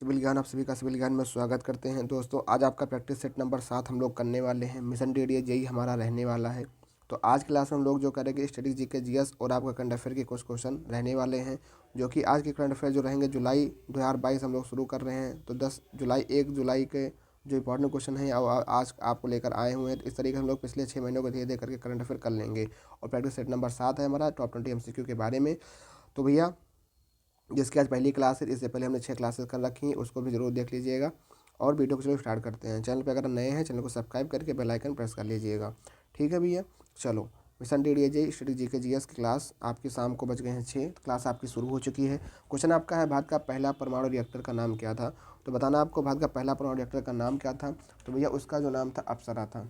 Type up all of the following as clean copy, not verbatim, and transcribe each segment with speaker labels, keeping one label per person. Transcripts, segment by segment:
Speaker 1: Civil ज्ञान, आप सभी का सिविल ज्ञान में स्वागत करते हैं। दोस्तों, आज आपका प्रैक्टिस सेट नंबर 7 हम लोग करने वाले हैं। मिशन DDA जेई हमारा रहने वाला है। तो आज क्लास में हम लोग जो करेंगे स्टडी जीके जीएस और आपका करंट अफेयर के कुछ क्वेश्चन रहने वाले हैं, जो कि आज के करंट अफेयर जो रहेंगे जुलाई 2022 हम लोग शुरू कर रहे हैं। तो 1 जुलाई के जो इंपॉर्टेंट क्वेश्चन है आज आपको लेकर आए हुए हैं। तो इस तरीके से हम लोग पिछले 6 महीनों को धीरे धीरे करके करंट अफेयर कर लेंगे। और प्रैक्टिस सेट नंबर 7 है हमारा टॉप 20 MCQ के बारे में। तो भैया, जिसकी आज पहली क्लास है, इससे पहले हमने 6 क्लासेस कर रखी हैं, उसको भी जरूर देख लीजिएगा। और वीडियो को चलो स्टार्ट करते हैं। चैनल पे अगर नए हैं, चैनल को सब्सक्राइब करके बेल आइकन प्रेस कर लीजिएगा। ठीक है भैया, चलो। Mission DDA JE study GK GS की क्लास आपकी शाम को बज गए हैं 6। क्लास आपकी शुरू हो चुकी है। क्वेश्चन आपका है, भारत का पहला परमाणु रिएक्टर का नाम क्या था? तो बताना आपको भारत का पहला परमाणु रिएक्टर का नाम क्या था। तो भैया, उसका जो नाम था अप्सरा था।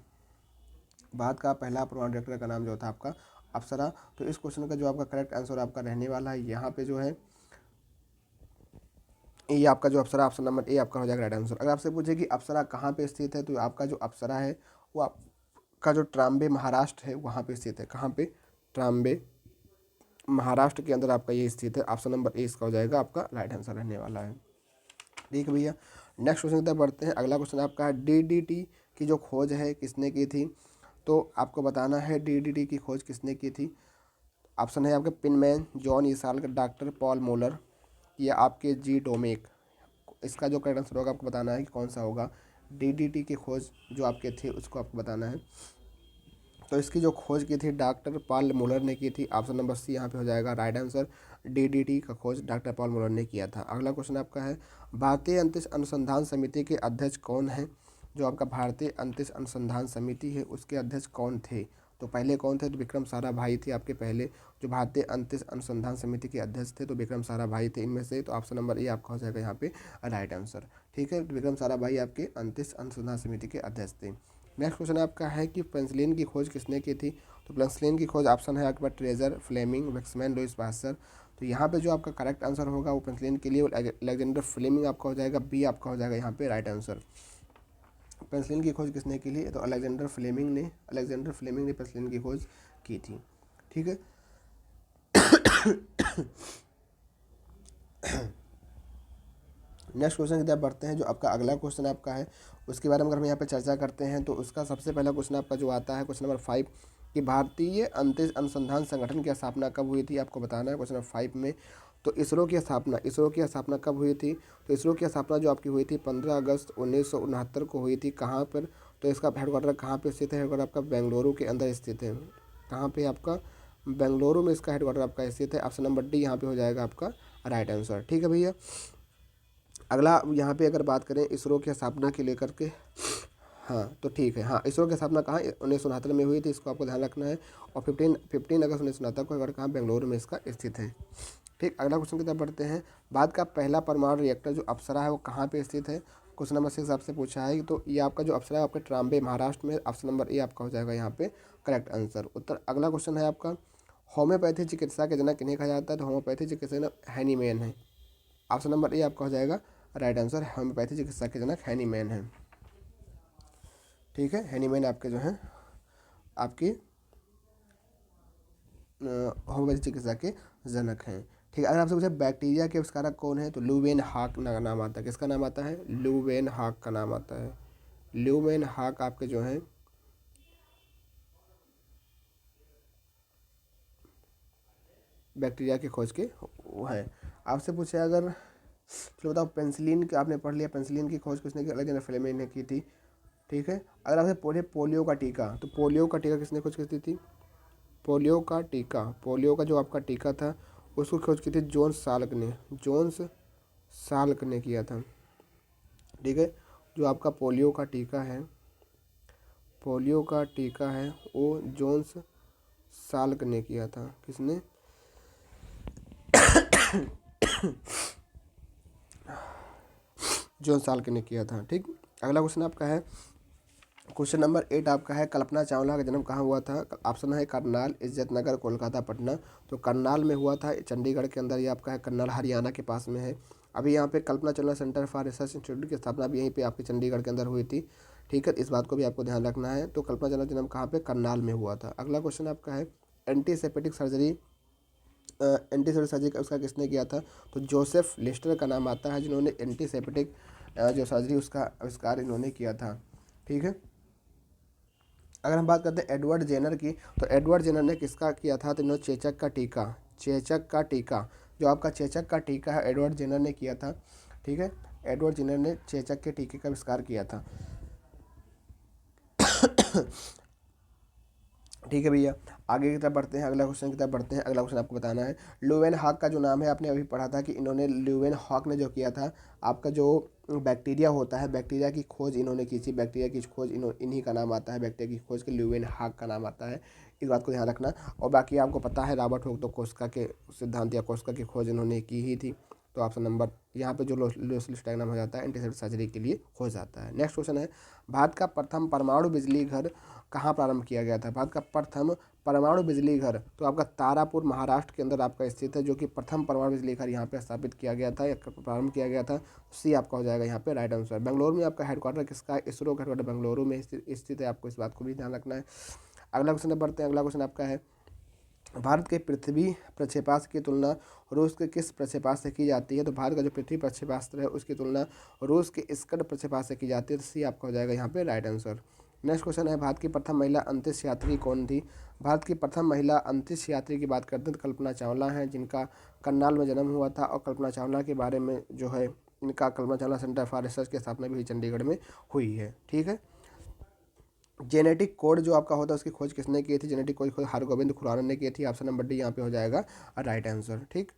Speaker 1: भारत का पहला परमाणु रिएक्टर का नाम जो था आपका अप्सरा। तो इस क्वेश्चन का जो आपका करेक्ट आंसर आपका रहने वाला है यहाँ पे जो है, ये आपका जो अप्सरा, ऑप्शन नंबर ए आपका हो जाएगा राइट आंसर। अगर आपसे पूछे कि अप्सरा कहाँ पे स्थित है, तो आपका जो अप्सरा है वो आपका जो ट्राम्बे महाराष्ट्र है वहाँ पे स्थित है। कहाँ पे? ट्राम्बे महाराष्ट्र के अंदर आपका ये स्थित है। ऑप्शन नंबर ए इसका हो जाएगा आपका राइट आंसर रहने वाला है। ठीक है भैया, नेक्स्ट क्वेश्चन की तरफ बढ़ते हैं। अगला क्वेश्चन आपका है, DDT की जो खोज है किसने की थी? तो आपको बताना है DDT की खोज किसने की थी। ऑप्शन है आपके पिनमैन, जॉन ईसाल, डॉक्टर पॉल मोलर या आपके जी डोमेक। इसका जो करेक्ट आंसर होगा आपको बताना है कि कौन सा होगा। DDT की खोज जो आपके थे उसको आपको बताना है। तो इसकी जो खोज की थी डॉक्टर पॉल मुलर ने की थी। ऑप्शन नंबर सी यहाँ पे हो जाएगा राइट आंसर। DDT का खोज डॉक्टर पॉल मुलर ने किया था। अगला क्वेश्चन आपका है, भारतीय अंतरिक्ष अनुसंधान समिति के अध्यक्ष कौन है? जो आपका भारतीय अंतरिक्ष अनुसंधान समिति है उसके अध्यक्ष कौन थे? तो पहले कौन थे? तो विक्रम साराभाई थे आपके पहले जो भारतीय अंतरिक्ष अनुसंधान समिति के अध्यक्ष थे। तो विक्रम साराभाई थे इनमें से। तो ऑप्शन नंबर ए आपका हो जाएगा यहाँ पे राइट आंसर। ठीक है, तो विक्रम साराभाई आपके अंतरिक्ष अनुसंधान समिति के अध्यक्ष थे। नेक्स्ट क्वेश्चन आपका है कि पेंसिलिन की खोज किसने की थी? तो पेंसिलिन की खोज ऑप्शन है आपके पास ट्रेजर, फ्लेमिंग, वेक्समैन, लुईस पास्चर। तो यहाँ पे जो आपका करेक्ट आंसर होगा वो पेंसिलिन के लिए अलेक्जेंडर फ्लेमिंग आपका हो जाएगा। बी आपका हो जाएगा यहाँ पे राइट आंसर। पेंसिलिन की खोज किसने की थी? तो अलेक्जेंडर फ्लेमिंग ने पेंसिलिन की खोज की थी। ठीक है, नेक्स्ट क्वेश्चन की तरफ बढ़ते हैं। जो आपका अगला क्वेश्चन आपका है उसके बारे में अगर हम यहाँ पे चर्चा करते हैं, तो उसका सबसे पहला क्वेश्चन आपका जो आता है क्वेश्चन नंबर 5 कि भारतीय अंतरिक्ष अनुसंधान संगठन की स्थापना कब हुई थी? आपको बताना है क्वेश्चन नंबर 5 में। तो इसरो की स्थापना कब हुई थी? तो इसरो की स्थापना जो आपकी हुई थी 15 अगस्त 1969 को हुई थी। कहाँ पर? तो इसका हेडक्वार्टर कहाँ पे स्थित है? हेडक्वार्टर आपका बेंगलुरु के अंदर स्थित है। कहाँ पे? आपका बेंगलुरु में इसका हेडक्वार्टर आपका स्थित है। ऑप्शन नंबर डी यहाँ पे हो जाएगा आपका राइट आंसर। ठीक है भैया, अगला यहाँ पे अगर बात करें इसरो की स्थापना के लेकर के, हाँ तो ठीक है, हाँ इसरो की स्थापना कहाँ 1969 में हुई थी, इसको आपको ध्यान रखना है। और 15 अगस्त 1969 को अगर कहाँ बेंगलुरु में इसका स्थित है। ठीक, अगला क्वेश्चन की तरफ बढ़ते हैं। भारत का पहला परमाणु रिएक्टर जो अप्सरा है वो कहाँ पे स्थित है? क्वेश्चन नंबर 6 आपसे पूछा है। तो ये आपका जो अप्सरा है आपके ट्राम्बे महाराष्ट्र में। ऑप्शन नंबर ए आपका हो जाएगा यहाँ पे करेक्ट आंसर उत्तर। अगला क्वेश्चन है आपका, होम्योपैथी चिकित्सा के जनक किन्हें कहा जाता है? तो होम्योपैथी चिकित्सा के जनक हैनीमैन है। ऑप्शन नंबर ए आपका हो जाएगा राइट आंसर। होम्योपैथी चिकित्सा के जनक हैनीमैन है। ठीक है, हैनीमैन आपके जो हैं आपकी होम्योपैथी चिकित्सा के जनक हैं। ठीक है, अगर आपसे पूछे बैक्टीरिया के आविष्कारक कौन है, तो लुवेन हाक का नाम आता है। किसका नाम आता है? लुवेन हाक का नाम आता है। लुवेन हाक आपके जो हैं बैक्टीरिया की खोज के वो हैं। आपसे पूछे अगर, चलो बताओ, पेंसिलिन की आपने पढ़ लिया, पेंसिलिन की खोज किसने की? अलेक्जेंडर फ्लेमिंग ने की थी। ठीक है, अगर आपसे पूछे पोलियो का टीका, तो पोलियो का टीका किसने खोज की थी? पोलियो का जो आपका टीका था उसको खोज की थी जोन्स साल्क ने किया था। ठीक है, जो आपका पोलियो का टीका है वो जोन्स साल्क ने किया था। किसने? जोन साल्क ने किया था। ठीक, अगला क्वेश्चन आपका है क्वेश्चन नंबर 8 आपका है, कल्पना चावला का जन्म कहाँ हुआ था? ऑप्शन है करनाल, इज्जत नगर, कोलकाता, पटना। तो करनाल में हुआ था, चंडीगढ़ के अंदर। ये आपका है करनाल, हरियाणा के पास में है। अभी यहाँ पे Kalpana Chawla centre for research institute की स्थापना भी यहीं पे आपके चंडीगढ़ के अंदर हुई थी। ठीक है, इस बात को भी आपको ध्यान रखना है। तो कल्पना चावला का जन्म कहाँ पे? करनाल में हुआ था। अगला क्वेश्चन आपका है, एंटीसेप्टिक सर्जरी एंटीसेप्टिक सर्जरी उसका किसने किया था? तो जोसेफ लिस्टर का नाम आता है, जिन्होंने एंटीसेप्टिक जो सर्जरी उसका आविष्कार इन्होंने किया था। ठीक है। अगर हम बात करते हैं एडवर्ड जेनर की, तो एडवर्ड जेनर ने किसका किया था? तो इन्होंने चेचक का टीका, चेचक का टीका, जो आपका चेचक का टीका है एडवर्ड जेनर ने किया था। ठीक है, एडवर्ड जेनर ने चेचक के टीके का आविष्कार किया था। ठीक है भैया, आगे की तरफ बढ़ते हैं, अगला क्वेश्चन की तरफ बढ़ते हैं। अगला क्वेश्चन आपको बताना है, ल्यूवेन हॉक का जो नाम है आपने अभी पढ़ा था कि इन्होंने ल्यूवेन हॉक ने जो किया था, आपका जो बैक्टीरिया होता है, बैक्टीरिया की खोज इन्होंने की थी, बैक्टीरिया की खोज इन्हीं का नाम आता है, बैक्टीरिया की खोज के ल्यूवेन हॉक का नाम आता है। इस बात को ध्यान रखना। और बाकी आपको पता है रॉबर्ट हुक तो कोशिका के सिद्धांत या कोशिका की खोज इन्होंने की ही थी। तो ऑप्शन नंबर यहाँ पे जो लुईस डायग्राम हो जाता है एंटीसेप्टिक सर्जरी के लिए हो जाता है। नेक्स्ट क्वेश्चन है, भारत का प्रथम परमाणु बिजली घर कहाँ प्रारंभ किया गया था? भारत का प्रथम परमाणु बिजली घर तो आपका तारापुर महाराष्ट्र के अंदर आपका स्थित है, जो कि प्रथम परमाणु बिजली घर यहाँ पे स्थापित किया गया था या प्रारंभ किया गया था। सी आपका हो जाएगा यहाँ पे राइट आंसर। बेंगलुरु में आपका हेडक्वार्टर किसका है? इसरो का हेडक्वार्टर बेंगलुरु में स्थित है, आपको इस बात को भी ध्यान रखना है। अगला क्वेश्चन बढ़ते हैं। अगला क्वेश्चन आपका है, भारत के पृथ्वी प्रक्षेपास्त्र की तुलना रूस के किस प्रक्षेपास्त्र से की जाती है? तो भारत का जो पृथ्वी प्रक्षेपास्त्र है उसकी तुलना रूस के स्कड प्रक्षेपास्त्र से की जाती है। तो सी आपका हो जाएगा यहाँ पे राइट आंसर। नेक्स्ट क्वेश्चन है, भारत की प्रथम महिला अंतरिक्ष यात्री कौन थी? भारत की प्रथम महिला अंतरिक्ष यात्री की बात करते हैं तो कल्पना चावला हैं, जिनका करनाल में जन्म हुआ था। और कल्पना चावला के बारे में जो है इनका कल्पना चावला सेंटर फॉर रिसर्च की स्थापना भी चंडीगढ़ में हुई है। ठीक है। जेनेटिक कोड जो आपका होता है उसकी खोज किसने की थी? जेनेटिक कोड खोज हरगोविंद खुराना ने की थी। ऑप्शन नंबर डी यहाँ पे हो जाएगा राइट आंसर। ठीक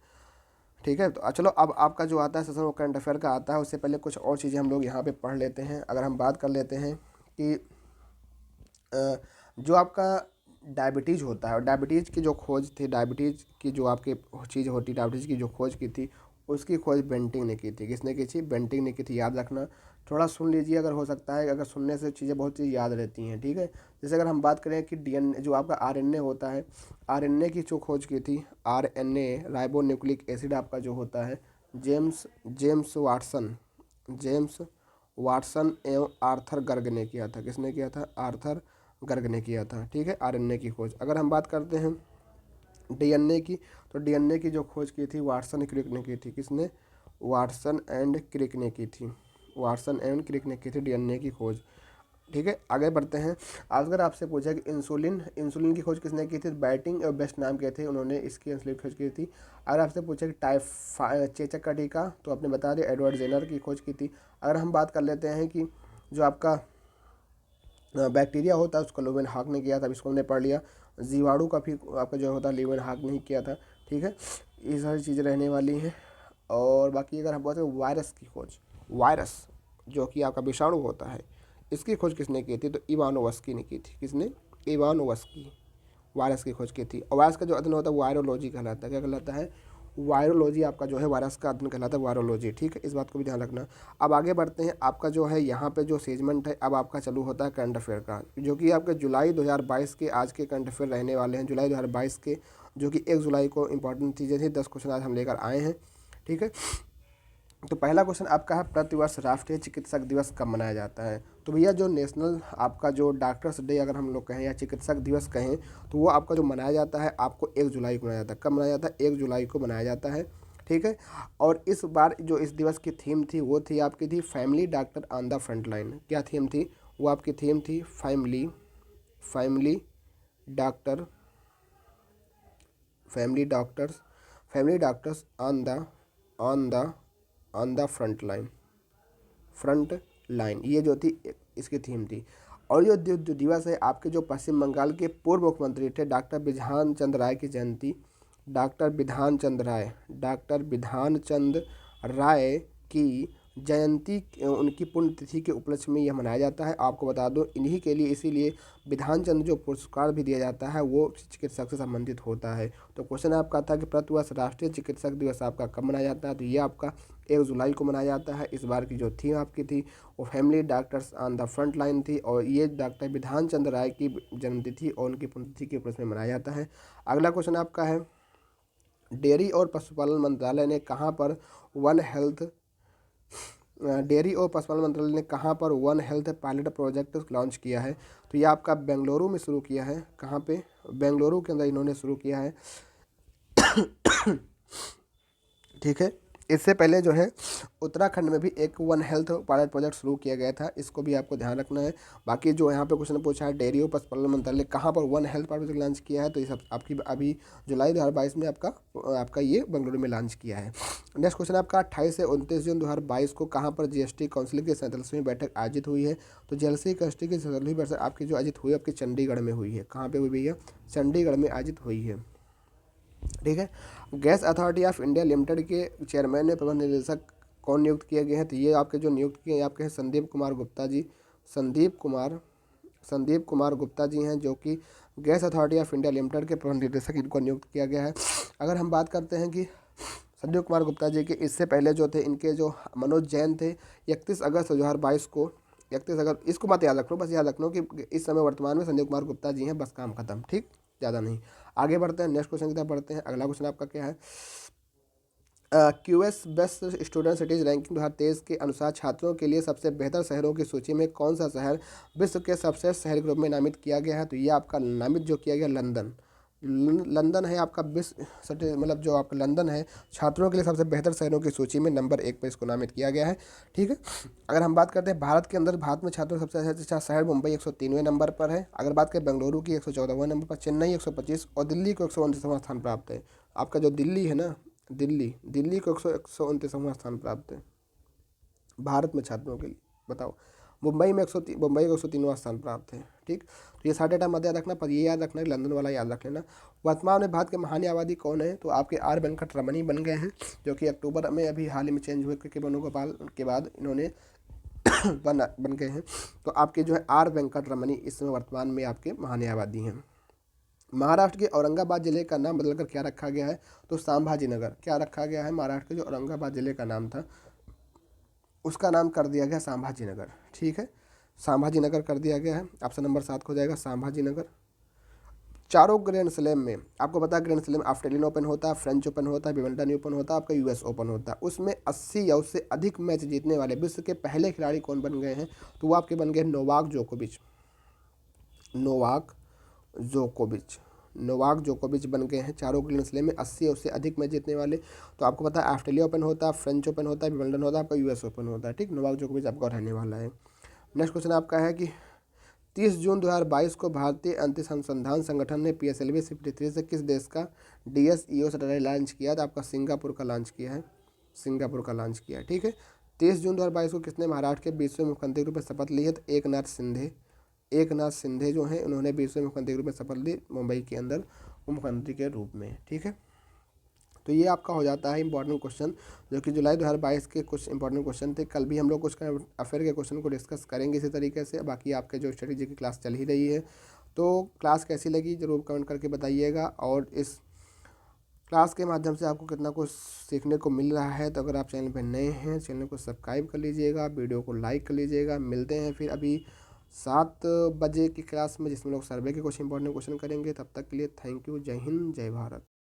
Speaker 1: ठीक है। तो चलो अब आपका जो आता है सेशन वो करंट अफेयर का आता है, उससे पहले कुछ और चीज़ें हम लोग यहाँ पे पढ़ लेते हैं। अगर हम बात कर लेते हैं कि जो आपका डायबिटीज़ होता है और डायबिटीज़ की जो खोज थी, डायबिटीज़ की जो आपकी चीज़ होती है, डायबिटीज़ की जो खोज की थी उसकी खोज बेंटिंग ने की थी। किसने की थी? बेंटिंग ने की थी। याद रखना, थोड़ा सुन लीजिए, अगर हो सकता है, अगर सुनने से चीज़ें बहुत चीज़ याद रहती हैं। ठीक है। जैसे अगर हम बात करें कि डीएनए जो आपका आरएनए होता है, आरएनए की जो खोज की थी, आरएनए राइबो न्यूक्लिक एसिड आपका जो होता है, जेम्स वाटसन एवं आर्थर गर्ग ने किया था। किसने किया था? आर्थर गर्ग ने किया था। ठीक है, आरएनए की खोज। अगर हम बात करते हैं डीएनए की, तो डीएनए की जो खोज की थी वाटसन क्रिक ने की थी। किसने? वाटसन एंड क्रिक ने की थी। वाटसन एंड क्रिक ने की थी डीएनए की खोज। ठीक है, आगे बढ़ते हैं। अगर आपसे पूछा कि इंसुलिन की खोज किसने की थी? बैटिंग और बेस्ट नाम के थे, उन्होंने इसकी इंसुलिन की खोज की थी। अगर आपसे पूछा कि चेचक का टीका, तो आपने बता दिया एडवर्ड जेनर की खोज की थी। अगर हम बात कर लेते हैं कि जो आपका बैक्टीरिया होता है उसको ल्यूवेन हॉक ने किया था, इसको हमने पढ़ लिया। जीवाणु का भी आपका जो होता है ल्यूवेन हॉक ने ही किया था। ठीक है, ये सारी चीज़ें रहने वाली हैं। और बाकी अगर हम बात करें वायरस की खोज, वायरस जो कि आपका विषाणु होता है, इसकी खोज किसने की थी? तो इवानोवस्की ने की थी। किसने? इवानोवस्की। वायरस की खोज की थी। और वायरस का जो अध्ययन होता है वायरोलॉजी कहलाता है। क्या कहलाता है? वायरोलॉजी आपका जो है वायरस का अध्ययन कहलाता है वायरोलॉजी। ठीक है, इस बात को भी ध्यान रखना। अब आगे बढ़ते हैं। आपका जो है यहाँ पे जो सेगमेंट है अब आपका चालू होता है करंट अफेयर का, जो कि आपके जुलाई 2022 के आज के करंट अफेयर रहने वाले हैं। जुलाई 2022 के, जो कि 1 जुलाई को इंपॉर्टेंट चीज़ें थी। 10 क्वेश्चन आज हम लेकर आए हैं। ठीक है, तो पहला क्वेश्चन आपका है, प्रतिवर्ष राष्ट्रीय चिकित्सक दिवस कब मनाया जाता है? तो भैया जो नेशनल आपका जो डॉक्टर्स डे अगर हम लोग कहें या चिकित्सक दिवस कहें, तो वो आपका जो मनाया जाता है आपको 1 जुलाई को मनाया जाता है। कब मनाया जाता है? 1 जुलाई को मनाया जाता है। ठीक है, और इस बार जो इस दिवस की थीम थी वो थी आपकी थी family doctor on the front line. क्या थीम थी? वो आपकी थीम थी family doctor family doctors on the front line, ये जो थी इसकी थीम थी। और जो दिवस है आपके जो पश्चिम बंगाल के पूर्व मुख्यमंत्री थे डॉक्टर बिधान चंद्र राय की जयंती, डॉक्टर बिधान चंद्र राय की जयंती उनकी पुण्यतिथि के उपलक्ष्य में यह मनाया जाता है। आपको बता दो इन्हीं के लिए इसीलिए विधान चंद्र जो पुरस्कार भी दिया जाता है वो चिकित्सक से संबंधित होता है। तो क्वेश्चन आपका था कि प्रतिवर्ष राष्ट्रीय चिकित्सक दिवस आपका कब मनाया जाता है? तो ये आपका 1 जुलाई को मनाया जाता है। इस बार की जो थीम आपकी थी वो family doctors on the front line थी, और ये डॉक्टर विधान चंद्र राय की जन्मतिथि और उनकी पुण्यतिथि के उपलक्ष्य में मनाया जाता है। अगला क्वेश्चन आपका है, डेयरी और पशुपालन मंत्रालय ने कहाँ पर one health pilot project launch किया है? तो ये आपका बेंगलुरु में शुरू किया है। कहाँ पे? बेंगलुरु के अंदर इन्होंने शुरू किया है। ठीक है। इससे पहले जो है उत्तराखंड में भी एक वन हेल्थ पायलट प्रोजेक्ट शुरू किया गया था, इसको भी आपको ध्यान रखना है। बाकी जो यहाँ पे क्वेश्चन पूछा है डेयरी और पशुपालन मंत्रालय कहाँ पर one health pilot project launch किया है, तो ये सब आपकी अभी जुलाई 2022 में आपका ये बेंगलुरु में लॉन्च किया है। नेक्स्ट क्वेश्चन आपका 28 से 29 जून 2022 को कहाँ पर जीएसटी काउंसिल की 47वीं बैठक आयोजित हुई है, तो जीएसटी काउंसिल की 47वीं बैठक आपकी जो आयोजित हुई आपकी चंडीगढ़ में हुई है। कहाँ पे हुई भैया? चंडीगढ़ में आयोजित हुई है। ठीक है। Gas authority of India limited के चेयरमैन में प्रबंध निदेशक कौन नियुक्त किए गए हैं, तो ये आपके जो नियुक्त किए हैं आपके हैं संदीप कुमार गुप्ता जी। संदीप कुमार गुप्ता जी हैं, जो कि gas authority of India limited के प्रबंध निदेशक इनको नियुक्त किया गया है। अगर हम बात करते हैं कि संदीप कुमार गुप्ता जी के इससे पहले जो थे इनके जो मनोज जैन थे, 31 अगस्त 2022 को 31 अगस्त, इसको मत याद रखो, बस याद रखना कि इस समय वर्तमान में संदीप कुमार गुप्ता जी हैं, बस काम खत्म। ठीक, ज़्यादा नहीं। आगे बढ़ते हैं, नेक्स्ट क्वेश्चन की तरफ बढ़ते हैं। अगला क्वेश्चन आपका क्या है? QS best student cities ranking 2023 के अनुसार छात्रों के लिए सबसे बेहतर शहरों की सूची में कौन सा शहर विश्व के सबसे शहरी ग्रुप में नामित किया गया है, तो ये आपका नामित जो किया गया लंदन। लंदन है आपका विश्व मतलब जो आपका लंदन है छात्रों के लिए सबसे बेहतर शहरों की सूची में नंबर 1 पर इसको नामित किया गया है। ठीक है। अगर हम बात करते हैं भारत के अंदर, भारत में छात्रों का सबसे अच्छा शहर मुंबई 103वें नंबर पर है। अगर बात करें बेंगलुरु की 114वें नंबर पर, चेन्नई 125 और दिल्ली को 129वां स्थान प्राप्त है। आपका जो दिल्ली है ना, दिल्ली को 129वां स्थान प्राप्त है भारत में छात्रों के लिए। बताओ, मुंबई में 103, मुंबई को 103वां स्थान प्राप्त है। ठीक, तो ये सारे टाइम मत याद रखना, पर ये याद रखना कि लंदन वाला याद रख लेना। वर्तमान में भारत के महान्यायवादी कौन है, तो आपके आर वेंकट रमनी बन गए हैं, जो कि अक्टूबर में अभी हाल ही में चेंज हुए के वेणुगोपाल के बाद इन्होंने बन गए हैं। तो आपके जो है आर वेंकट रमनी इस समय वर्तमान में आपके महान्यायवादी हैं। महाराष्ट्र के औरंगाबाद जिले का नाम बदलकर क्या रखा गया है, तो संभाजी नगर। क्या रखा गया है? महाराष्ट्र के जो औरंगाबाद जिले का नाम था उसका नाम कर दिया गया संभाजी नगर। ठीक है, संभाजी नगर कर दिया गया है। ऑप्शन नंबर 7 हो जाएगा संभाजी नगर। चारों ग्रैंड स्लैम में आपको पता है, ग्रैंड स्लैम ऑस्ट्रेलियन ओपन होता है, फ्रेंच ओपन होता है, विंबलडन ओपन होता है, आपका यूएस ओपन होता है। उसमें 80 या उससे अधिक मैच जीतने वाले विश्व के पहले खिलाड़ी कौन बन गए हैं, तो वो आपके बन गए नोवाक जोकोविच। नोवाक जोकोविच बन गए हैं चारों ग्रैंड स्लैम में 80 या उससे अधिक मैच जीतने वाले। तो आपको पता है ऑस्ट्रेलिया ओपन होता है, फ्रेंच ओपन होता है, विंबलडन होता है, आपका यूएस ओपन होता है। ठीक, नोवाक जोकोविच आपका रहने वाला है। नेक्स्ट क्वेश्चन आपका है कि 30 जून 2022 को भारतीय अंतरिक्ष अनुसंधान संगठन ने PSLV-53 से किस देश का DSEO सैटेलाइट लॉन्च किया? तो आपका सिंगापुर का लॉन्च किया है। ठीक है। 30 जून 2022 को किसने महाराष्ट्र के 20वें मुख्यमंत्री के रूप में शपथ ली है? तो एक नाथ शिंदे जो हैं उन्होंने 20वें मुख्यमंत्री के रूप में शपथ ली मुंबई के अंदर मुख्यमंत्री के रूप में। ठीक है, तो ये आपका हो जाता है इंपॉर्टेंट क्वेश्चन, जो कि जुलाई 2022 के कुछ इंपॉर्टेंट क्वेश्चन थे। कल भी हम लोग कुछ अफेयर के क्वेश्चन को डिस्कस करेंगे इसी तरीके से। बाकी आपके जो स्ट्रेटेजी की क्लास चल ही रही है, तो क्लास कैसी लगी ज़रूर कमेंट करके बताइएगा। और इस क्लास के माध्यम से आपको कितना कुछ सीखने को मिल रहा है, तो अगर आप चैनल पर नए हैं चैनल को सब्सक्राइब कर लीजिएगा, वीडियो को लाइक कर लीजिएगा। मिलते हैं फिर अभी 7 बजे की क्लास में, जिसमें लोग सर्वे के कुछ इंपॉर्टेंट क्वेश्चन करेंगे। तब तक के लिए थैंक यू। जय हिंद, जय भारत।